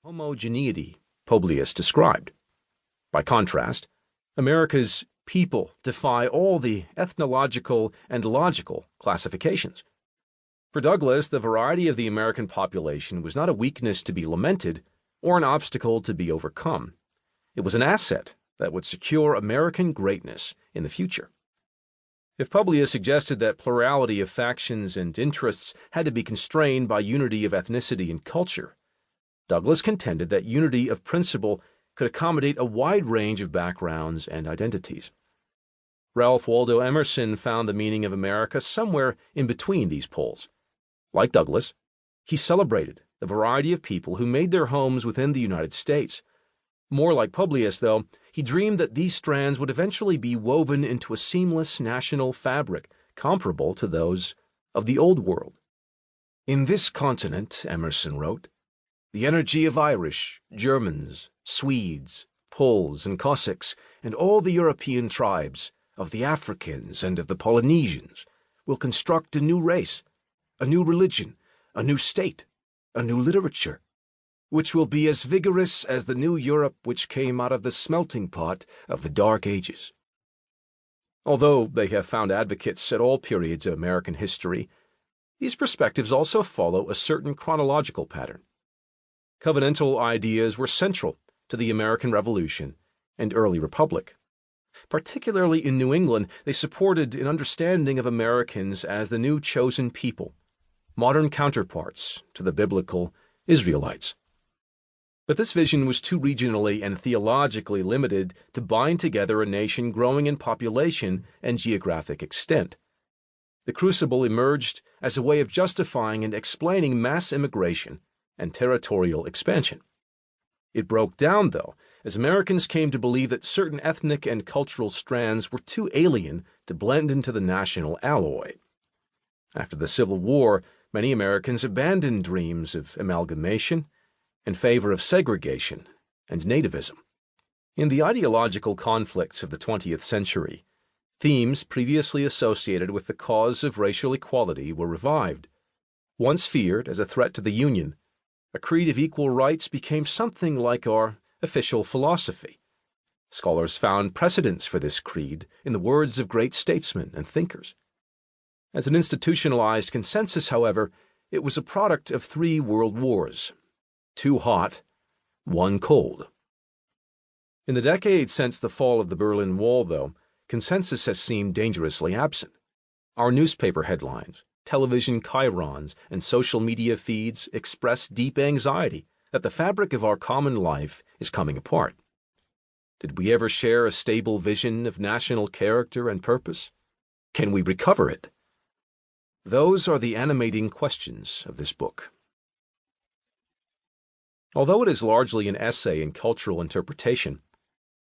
homogeneity Publius described. By contrast, America's people defy all the ethnological and logical classifications. For Douglas, the variety of the American population was not a weakness to be lamented or an obstacle to be overcome. It was an asset that would secure American greatness in the future. If Publius suggested that plurality of factions and interests had to be constrained by unity of ethnicity and culture, Douglas contended that unity of principle could accommodate a wide range of backgrounds and identities. Ralph Waldo Emerson found the meaning of America somewhere in between these poles. Like Douglas, he celebrated the variety of people who made their homes within the United States. More like Publius, though, he dreamed that these strands would eventually be woven into a seamless national fabric comparable to those of the Old World. "In this continent," Emerson wrote, "the energy of Irish, Germans, Swedes, Poles, and Cossacks, and all the European tribes, of the Africans and of the Polynesians, will construct a new race, a new religion, a new state, a new literature, which will be as vigorous as the new Europe which came out of the smelting pot of the Dark Ages." Although they have found advocates at all periods of American history, these perspectives also follow a certain chronological pattern. Covenantal ideas were central to the American Revolution and early Republic. Particularly in New England, they supported an understanding of Americans as the new chosen people, modern counterparts to the biblical Israelites. But this vision was too regionally and theologically limited to bind together a nation growing in population and geographic extent. The crucible emerged as a way of justifying and explaining mass immigration and territorial expansion. It broke down, though, as Americans came to believe that certain ethnic and cultural strands were too alien to blend into the national alloy. After the Civil War, many Americans abandoned dreams of amalgamation in favor of segregation and nativism. In the ideological conflicts of the 20th century, themes previously associated with the cause of racial equality were revived. Once feared as a threat to the Union, a creed of equal rights became something like our official philosophy. Scholars found precedents for this creed in the words of great statesmen and thinkers. As an institutionalized consensus, however, it was a product of 3 world wars, 2 hot, 1 cold. In the decades since the fall of the Berlin Wall, though, consensus has seemed dangerously absent. Our newspaper headlines, television chyrons, and social media feeds express deep anxiety that the fabric of our common life is coming apart. Did we ever share a stable vision of national character and purpose? Can we recover it? Those are the animating questions of this book. Although it is largely an essay in cultural interpretation,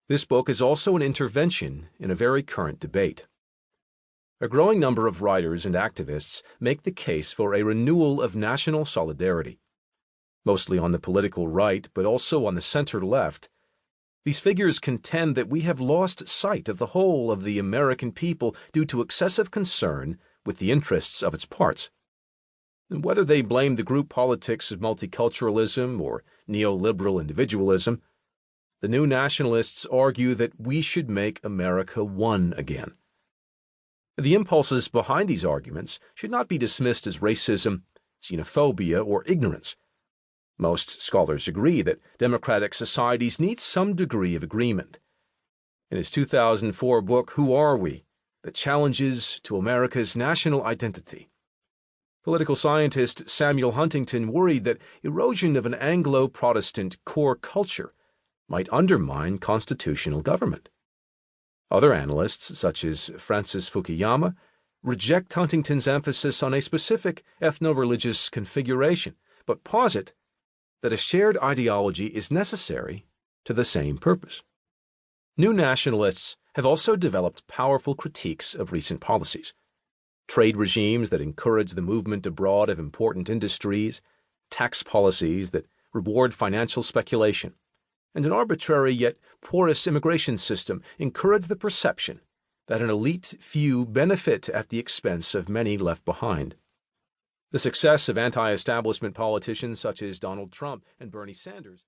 this book is also an intervention in a very current debate. A growing number of writers and activists make the case for a renewal of national solidarity. Mostly on the political right, but also on the center-left, these figures contend that we have lost sight of the whole of the American people due to excessive concern with the interests of its parts. And whether they blame the group politics of multiculturalism or neoliberal individualism, the new nationalists argue that we should make America one again. The impulses behind these arguments should not be dismissed as racism, xenophobia, or ignorance. Most scholars agree that democratic societies need some degree of agreement. In his 2004 book, Who Are We? The Challenges to America's National Identity, political scientist Samuel Huntington worried that erosion of an Anglo-Protestant core culture might undermine constitutional government. Other analysts, such as Francis Fukuyama, reject Huntington's emphasis on a specific ethno-religious configuration, but posit that a shared ideology is necessary to the same purpose. New nationalists have also developed powerful critiques of recent policies. Trade regimes that encourage the movement abroad of important industries, tax policies that reward financial speculation, and an arbitrary yet porous immigration system encourage the perception that an elite few benefit at the expense of many left behind. The success of anti-establishment politicians such as Donald Trump and Bernie Sanders